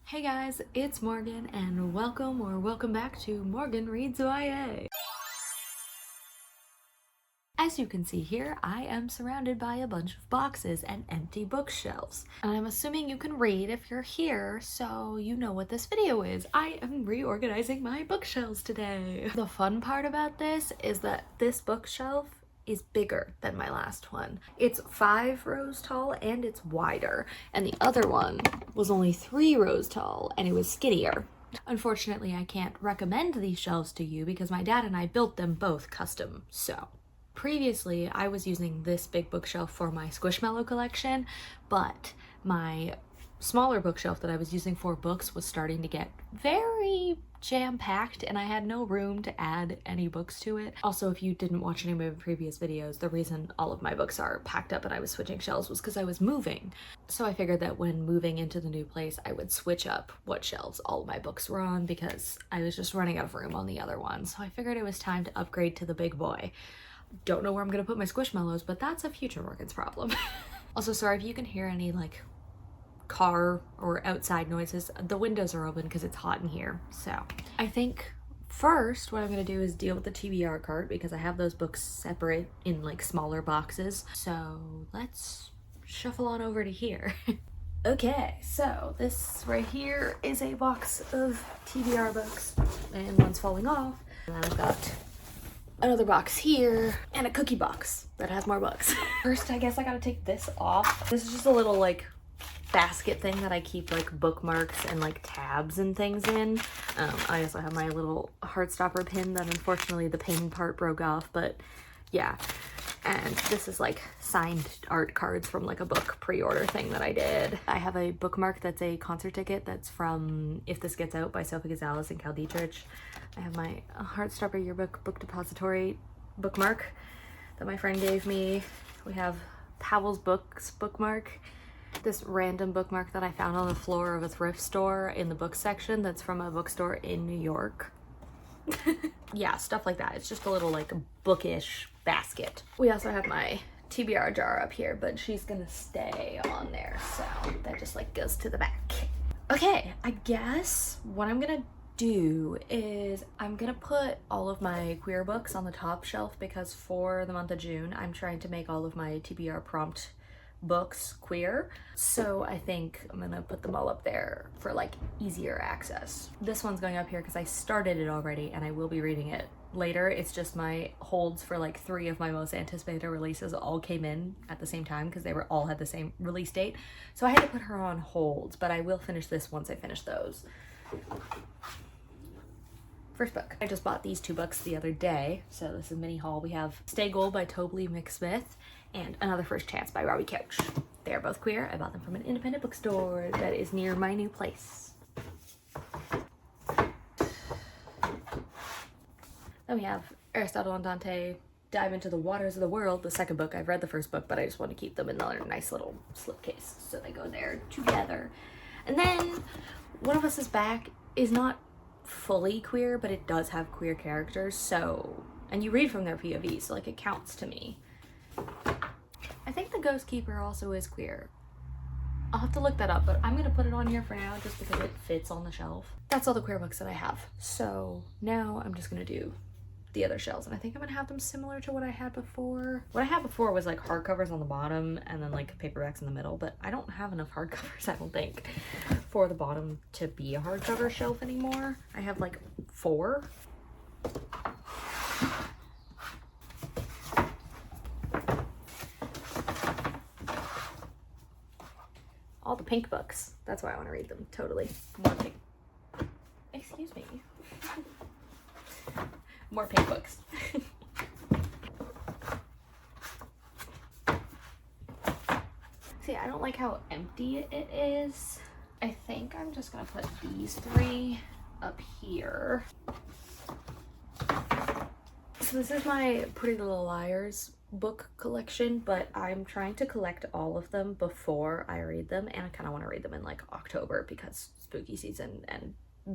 Hey guys, it's Morgan and welcome back to Morgan Reads YA. As you can see here, I am surrounded by a bunch of boxes and empty bookshelves. And I'm assuming you can read if you're here, so you know what this video is. I am reorganizing my bookshelves today. The fun part about this is that this bookshelf is bigger than my last one. It's 5 rows tall and it's wider, and the other one was only 3 rows tall and it was skinnier. Unfortunately, I can't recommend these shelves to you because my dad and I built them both custom. So previously I was using this big bookshelf for my Squishmallow collection, but my smaller bookshelf that I was using for books was starting to get very jam-packed and I had no room to add any books to it. Also, if you didn't watch any of my previous videos, the reason all of my books are packed up and I was switching shelves was because I was moving. So I figured that when moving into the new place, I would switch up what shelves all of my books were on because I was just running out of room on the other one. So I figured it was time to upgrade to the big boy. Don't know where I'm gonna put my Squishmallows, but that's a future Morgan's problem. Also, sorry if you can hear any like car or outside noises. The windows are open because it's hot in here. So I think first what I'm gonna do is deal with the TBR cart because I have those books separate in like smaller boxes. So let's shuffle on over to here. Okay, so this right here is a box of TBR books and one's falling off. And then I've got another box here and a cookie box that has more books. First, I guess I gotta take this off. This is just a little like basket thing that I keep like bookmarks and like tabs and things in. I also have my little Heartstopper pin that unfortunately the pin part broke off, but yeah. And this is like signed art cards from like a book pre-order thing that I did. I have a bookmark that's a concert ticket that's from If This Gets Out by Sophie Gonzalez and Cal Dietrich. I have my Heartstopper yearbook book depository bookmark that my friend gave me. We have Powell's Books bookmark. This random bookmark that I found on the floor of a thrift store in the book section that's from a bookstore in New York. Yeah, stuff like that. It's just a little like bookish basket. We also have my TBR jar up here, but she's gonna stay on there, so that just like goes to the back. Okay, I guess what I'm gonna do is I'm gonna put all of my queer books on the top shelf because for the month of June I'm trying to make all of my TBR prompt books queer, so I think I'm gonna put them all up there for like easier access. This one's going up here because I started it already and I will be reading it later. It's just my holds for like 3 of my most anticipated releases all came in at the same time because they were all had the same release date, so I had to put her on holds, but I will finish this once I finish those. First book. I just bought these 2 books the other day, so this is mini haul. We have Stay Gold by Tobley McSmith and Another First Chance by Robbie Couch. They are both queer. I bought them from an independent bookstore that is near my new place. Then we have Aristotle and Dante Dive into the Waters of the World, the second book. I've read the first book, but I just want to keep them in their nice little slipcase, so they go there together. And then One of Us is Back is not fully queer, but it does have queer characters, so, and you read from their POV, so like it counts to me. I think the Ghost Keeper also is queer. I'll have to look that up, but I'm gonna put it on here for now just because it fits on the shelf. That's all the queer books that I have. So now I'm just gonna do the other shelves, and I think I'm gonna have them similar to what I had before. What I had before was like hardcovers on the bottom and then like paperbacks in the middle, but I don't have enough hardcovers, I don't think, for the bottom to be a hardcover shelf anymore. I have like 4. All the pink books. That's why I want to read them. Totally. More pink. Excuse me. More pink books. See, I don't like how empty it is. I think I'm just gonna put these 3 up here. So this is my Pretty Little Liars book collection, but I'm trying to collect all of them before I read them, and I kind of want to read them in like October because spooky season and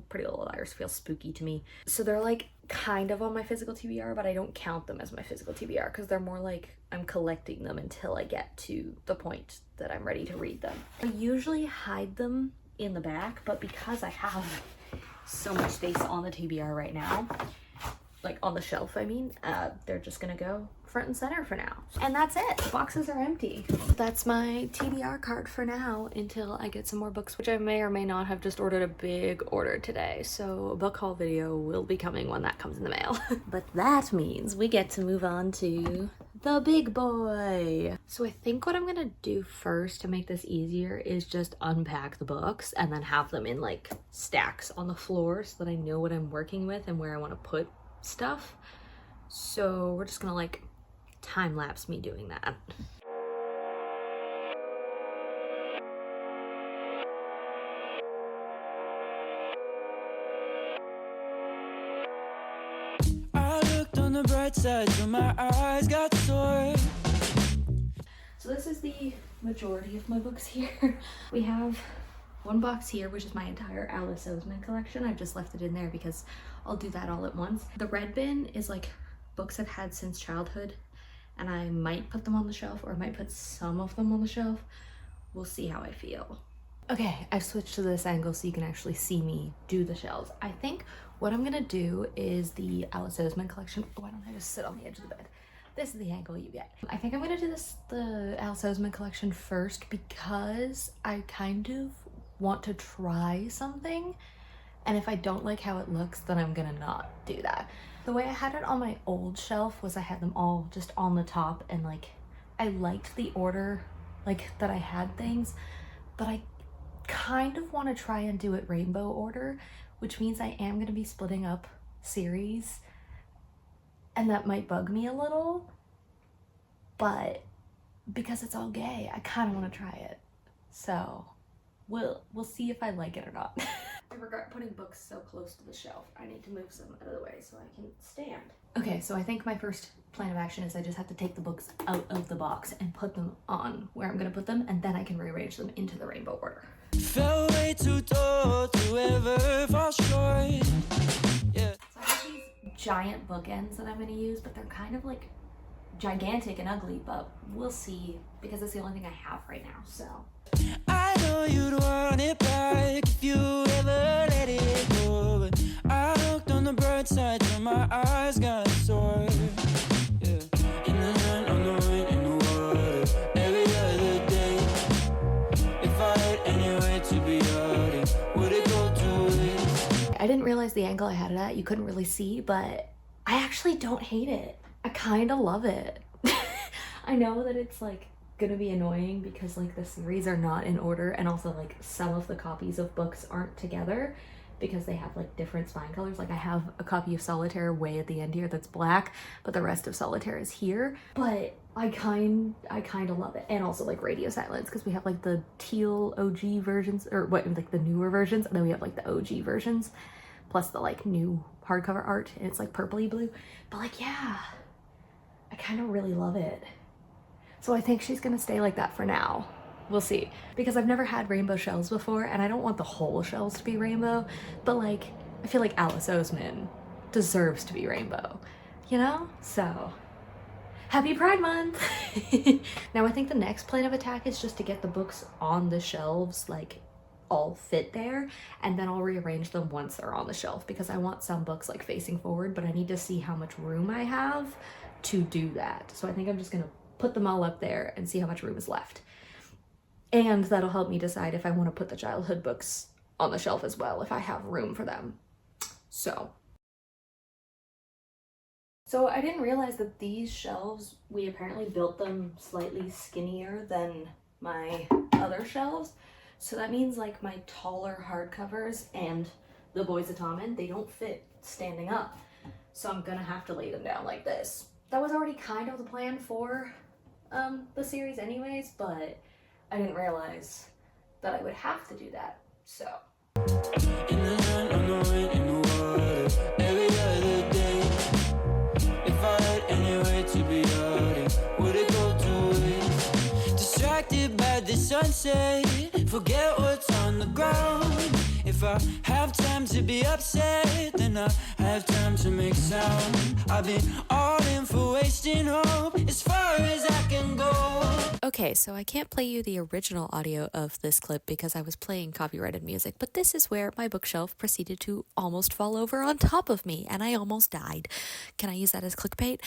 Pretty Little Liars feels spooky to me. So they're like kind of on my physical TBR, but I don't count them as my physical TBR because they're more like I'm collecting them until I get to the point that I'm ready to read them. I usually hide them in the back, but because I have so much space on the TBR right now, like on the shelf, I mean, they're just gonna go front and center for now. And that's it. The boxes are empty. That's my TBR card for now until I get some more books, which I may or may not have just ordered a big order today. So a book haul video will be coming when that comes in the mail. But that means we get to move on to the big boy. So I think what I'm gonna do first to make this easier is just unpack the books and then have them in like stacks on the floor so that I know what I'm working with and where I want to put stuff. So we're just gonna like time lapse me doing that. I looked on the bright side till my eyes got sore. So this is the majority of my books here. We have one box here, which is my entire Alice Oseman collection. I've just left it in there because I'll do that all at once. The red bin is like books I've had since childhood, and I might put them on the shelf or I might put some of them on the shelf. We'll see how I feel. Okay, I've switched to this angle so you can actually see me do the shelves. I think what I'm gonna do is the Alice Oseman collection. Why don't I just sit on the edge of the bed? This is the angle you get. I think I'm gonna do the Alice Oseman collection first because I kind of want to try something, and if I don't like how it looks, then I'm gonna not do that. The way I had it on my old shelf was I had them all just on the top, and like I liked the order like that I had things, but I kind of want to try and do it rainbow order, which means I am going to be splitting up series, and that might bug me a little, but because it's all gay, I kind of want to try it. So we'll see if I like it or not. I regret putting books so close to the shelf. I need to move some out of the way so I can stand. Okay, so I think my first plan of action is I just have to take the books out of the box and put them on where I'm gonna put them, and then I can rearrange them into the rainbow order. Fell way too tall to ever fall short. Yeah. So I have these giant bookends that I'm gonna use, but they're kind of like gigantic and ugly, but we'll see because it's the only thing I have right now, so. I know you'd want it back if you ever let it go, but I looked on the bright side till my eyes got sore. Yeah. In the sun, on the wind, in the water, every other day. If I had anywhere to be out, would it go to waste? I didn't realize the angle I had it at, you couldn't really see, but I actually don't hate it. I kind of love it. I know that it's like gonna be annoying because like the series are not in order, and also like some of the copies of books aren't together because they have like different spine colors. Like I have a copy of Solitaire way at the end here that's black, but the rest of Solitaire is here. But I kind of love it. And also like Radio Silence, because we have like the teal OG versions, or what, like the newer versions, and then we have like the OG versions plus the like new hardcover art, and it's like purpley blue. But like, yeah, I kind of really love it. So I think she's gonna stay like that for now. We'll see. Because I've never had rainbow shelves before, and I don't want the whole shelves to be rainbow, but like, I feel like Alice Oseman deserves to be rainbow, you know? So, happy Pride Month! Now I think the next plan of attack is just to get the books on the shelves, like, all fit there, and then I'll rearrange them once they're on the shelf, because I want some books like facing forward, but I need to see how much room I have to do that. So I think I'm just gonna put them all up there and see how much room is left. And that'll help me decide if I want to put the childhood books on the shelf as well, if I have room for them. So I didn't realize that these shelves, we apparently built them slightly skinnier than my other shelves. So that means like my taller hardcovers and the Boys of Tommen, they don't fit standing up. So I'm gonna have to lay them down like this. That was already kind of the plan for the series anyways, but I didn't realize that I would have to do that, so. In the sun, on the wind, in the water, every other day. If I had anywhere to be out, would it go to waste? Distracted by the sunset, forget what's on the ground. If I have time to be upset, then I have time to make sound. I've been all in for wasting hope as far as I can go. Okay, so I can't play you the original audio of this clip because I was playing copyrighted music, but this is where my bookshelf proceeded to almost fall over on top of me, and I almost died. Can I use that as clickbait?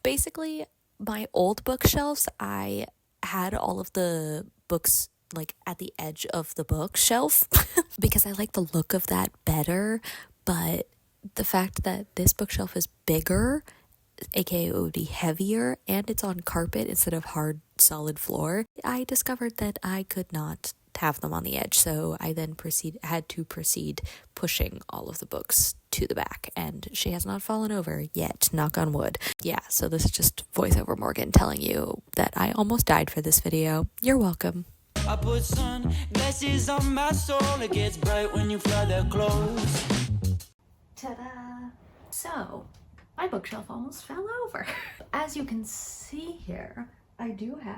Basically, my old bookshelves, I had all of the books like at the edge of the bookshelf because I like the look of that better, but the fact that this bookshelf is bigger, aka it would be heavier, and it's on carpet instead of hard solid floor, I discovered that I could not have them on the edge, so I then had to proceed pushing all of the books to the back, and she has not fallen over yet, knock on wood. Yeah, so this is just voiceover Morgan telling you that I almost died for this video. You're welcome. I put sunglasses on my soul. It gets bright when you fly that close. Ta-da! So, my bookshelf almost fell over. As you can see here, I do have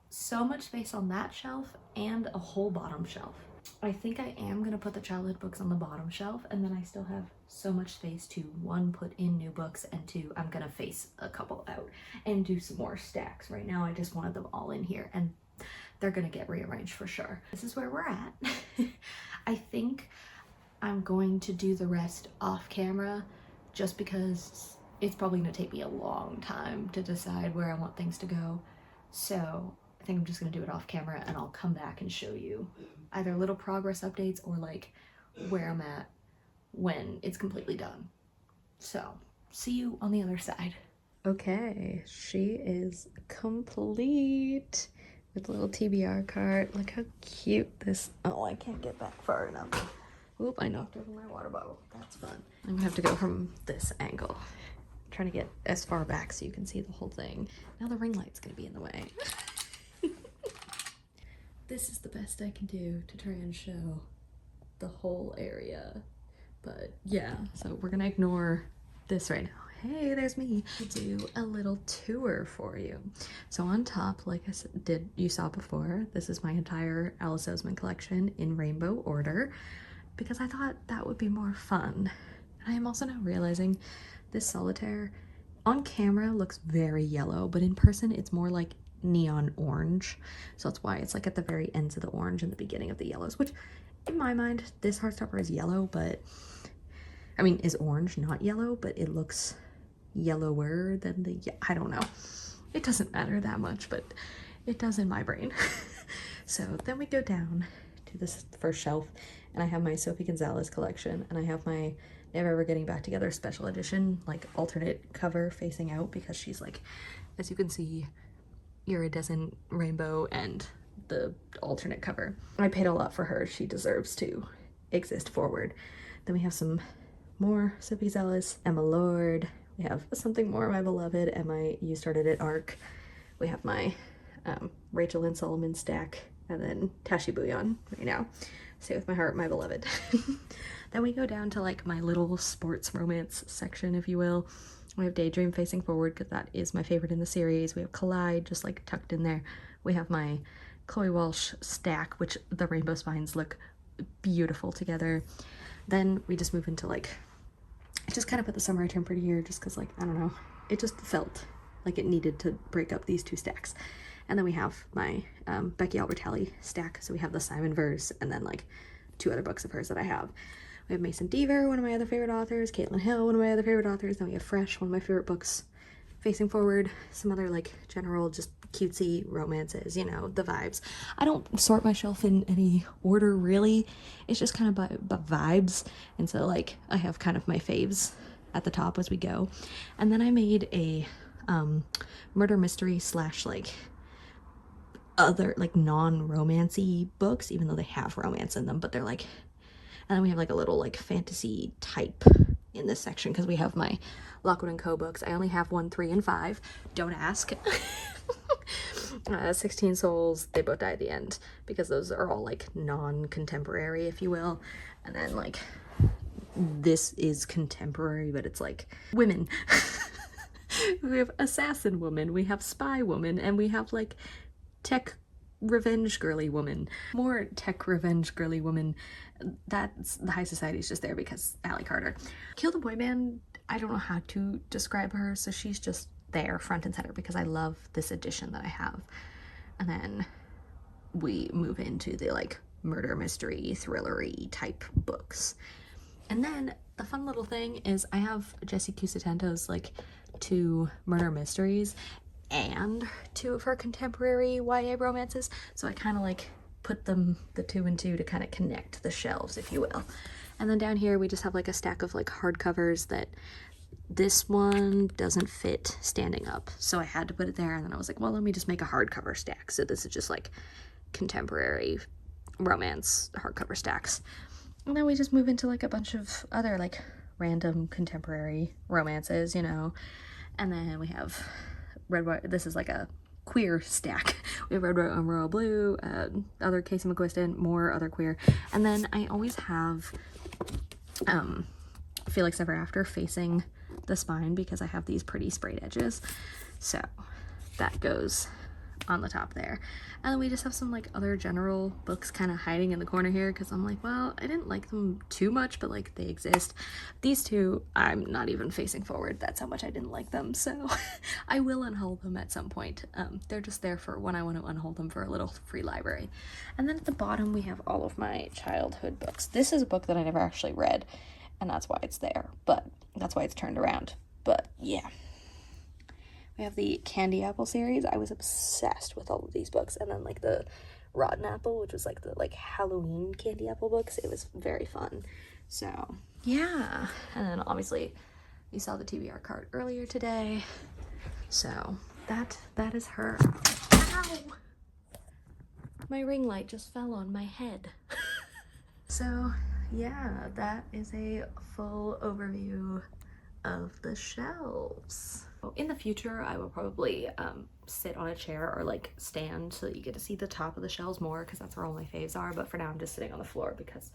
so much space on that shelf and a whole bottom shelf. I think I am gonna put the childhood books on the bottom shelf, and then I still have so much space to, one, put in new books, and two, I'm gonna face a couple out and do some more stacks. Right now I just wanted them all in here, and they're gonna get rearranged for sure. This is where we're at. I think I'm going to do the rest off camera just because it's probably gonna take me a long time to decide where I want things to go. So I think I'm just gonna do it off camera, and I'll come back and show you either little progress updates or like where I'm at when it's completely done. So see you on the other side. Okay, she is complete with a little TBR cart. Look how cute this, oh, I can't get back far enough. Oop, I knocked over my water bottle. That's fun. I'm gonna have to go from this angle. I'm trying to get as far back so you can see the whole thing. Now the ring light's gonna be in the way. This is the best I can do to try and show the whole area. But yeah, so we're gonna ignore this right now. Hey, there's me. I'll do a little tour for you. So on top, like I said, you saw before, this is my entire Alice Oseman collection in rainbow order, because I thought that would be more fun. And I am also now realizing this solitaire on camera looks very yellow, but in person it's more like neon orange. So that's why it's like at the very ends of the orange and the beginning of the yellows, which in my mind, this heartstopper is yellow, but I mean, is orange, not yellow, but it looks yellower than the, I don't know. It doesn't matter that much, but it does in my brain. So then we go down to this first shelf, and I have my Sophie Gonzalez collection, and I have my Never Ever Getting Back Together special edition, like alternate cover facing out, because she's like, as you can see, iridescent rainbow and the alternate cover. I paid a lot for her. She deserves to exist forward. Then we have some more Sophie Gonzalez, Emma Lord. We have Something More, My Beloved, and my You Started It arc. We have my Rachel Lynn Solomon stack, and then Tashi Bouillon right now. Stay With My Heart, My Beloved. Then we go down to like my little sports romance section, if you will. We have Daydream facing forward because that is my favorite in the series. We have Collide just like tucked in there. We have my Chloe Walsh stack, which the rainbow spines look beautiful together. Then we just move into like, I just kind of put the Summer I Turned Pretty here just because, like, I don't know, it just felt like it needed to break up these two stacks. And then we have my Becky Albertalli stack. So we have the Simon verse and then like two other books of hers that I have. We have Mason Deaver, one of my other favorite authors, Caitlin Hill, one of my other favorite authors. Then we have Fresh, one of my favorite books facing forward, some other like general just cutesy romances, you know, the vibes. I don't sort my shelf in any order really. It's just kind of by vibes. And so like I have kind of my faves at the top as we go. And then I made a murder mystery slash like other like non-romancy books, even though they have romance in them, but they're like, and then we have like a little like fantasy type in this section because we have my Lockwood & Co. books. I only have 1, 3, and 5. Don't ask. 16 Souls, they both die at the end because those are all like non-contemporary, if you will. And then like this is contemporary, but it's like women. We have Assassin Woman, we have Spy Woman, and we have like Tech revenge girly woman, more tech revenge girly woman. That's the high society is just there because Allie Carter. Kill the Boy Band, I don't know how to describe her, so she's just there front and center because I love this edition that I have. And then we move into the like murder mystery thrillery type books. And then the fun little thing is I have Jessie Cusatento's like 2 murder mysteries and 2 of her contemporary YA romances, so I kind of like put them, the 2 and 2, to kind of connect the shelves, if you will. And then down here we just have like a stack of like hardcovers that this one doesn't fit standing up, so I had to put it there. And then I was like, well, let me just make a hardcover stack. So this is just like contemporary romance hardcover stacks. And then we just move into like a bunch of other like random contemporary romances, you know. And then we have Red, White, this is like a queer stack. We have Red, White, and Royal Blue, other Casey McQuiston, more other queer. And then I always have Felix Ever After facing the spine because I have these pretty sprayed edges. So that goes on the top there. And then we just have some like other general books kind of hiding in the corner here because I'm like, well, I didn't like them too much, but like they exist. These 2 I'm not even facing forward, that's how much I didn't like them, so I will unhold them at some point. They're just there for when I want to unhold them for a little free library. And then at the bottom we have all of my childhood books. This is a book that I never actually read, and that's why it's there, but that's why it's turned around. But yeah, we have the Candy Apple series. I was obsessed with all of these books. And then like the Rotten Apple, which was like the like Halloween Candy Apple books. It was very fun. So yeah. And then obviously you saw the TBR card earlier today. So that is her. Ow! My ring light just fell on my head. So yeah, that is a full overview of the shelves. In the future, I will probably sit on a chair or like stand so that you get to see the top of the shelves more, because that's where all my faves are. But for now, I'm just sitting on the floor because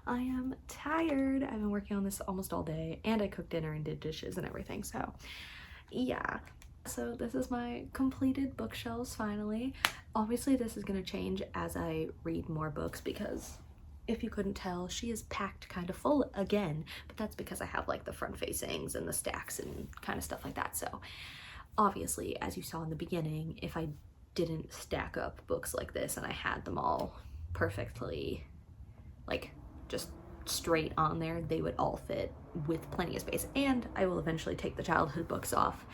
I am tired. I've been working on this almost all day, and I cooked dinner and did dishes and everything. So yeah. So this is my completed bookshelves finally. Obviously, this is going to change as I read more books because if you couldn't tell, she is packed kind of full again, but that's because I have like the front facings and the stacks and kind of stuff like that. So obviously, as you saw in the beginning, if I didn't stack up books like this and I had them all perfectly like just straight on there, they would all fit with plenty of space. And I will eventually take the childhood books off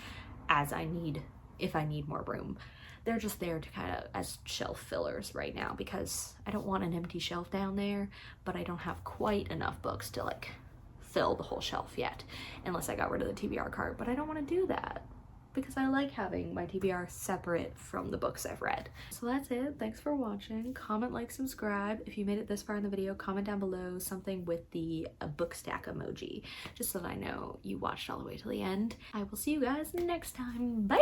as I need, if I need more room. They're just there to kind of as shelf fillers right now because I don't want an empty shelf down there, but I don't have quite enough books to like fill the whole shelf yet, unless I got rid of the TBR cart. But I don't want to do that because I like having my TBR separate from the books I've read. So that's it. Thanks for watching. Comment, like, subscribe. If you made it this far in the video, comment down below something with the book stack emoji, just so that I know you watched all the way to the end. I will see you guys next time. Bye!